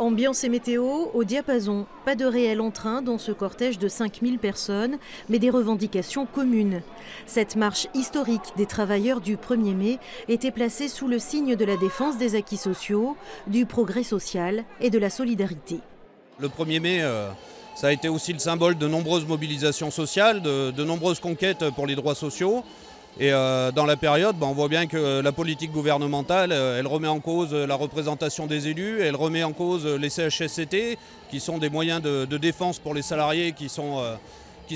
Ambiance et météo au diapason. Pas de réel entrain dans ce cortège de 5000 personnes, mais des revendications communes. Cette marche historique des travailleurs du 1er mai était placée sous le signe de la défense des acquis sociaux, du progrès social et de la solidarité. Le 1er mai, ça a été aussi le symbole de nombreuses mobilisations sociales, de nombreuses conquêtes pour les droits sociaux. Et dans la période, on voit bien que la politique gouvernementale, elle remet en cause la représentation des élus, elle remet en cause les CHSCT, qui sont des moyens de défense pour les salariés qui sont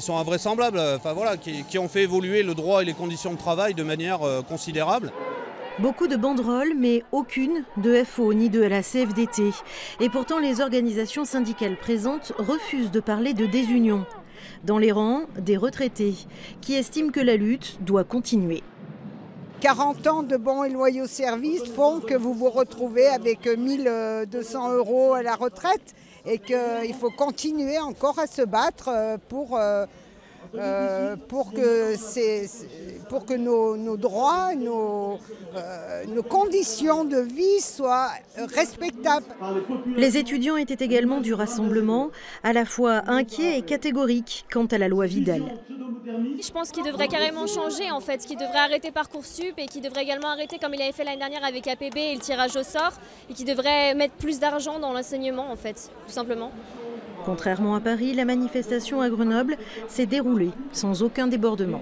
invraisemblables, enfin, voilà, qui ont fait évoluer le droit et les conditions de travail de manière considérable. Beaucoup de banderoles, mais aucune de FO ni de la CFDT. Et pourtant, les organisations syndicales présentes refusent de parler de désunion. Dans les rangs, des retraités qui estiment que la lutte doit continuer. 40 ans de bons et loyaux services font que vous vous retrouvez avec 1 200 € à la retraite et qu'il faut continuer encore à se battre pour que nos droits, nos conditions de vie soient respectables. Les étudiants étaient également du rassemblement, à la fois inquiets et catégoriques quant à la loi Vidal. Je pense qu'il devrait carrément changer en fait, qu'il devrait arrêter Parcoursup et qu'il devrait également arrêter comme il avait fait l'année dernière avec APB et le tirage au sort et qu'il devrait mettre plus d'argent dans l'enseignement en fait, tout simplement. Contrairement à Paris, la manifestation à Grenoble s'est déroulée sans aucun débordement.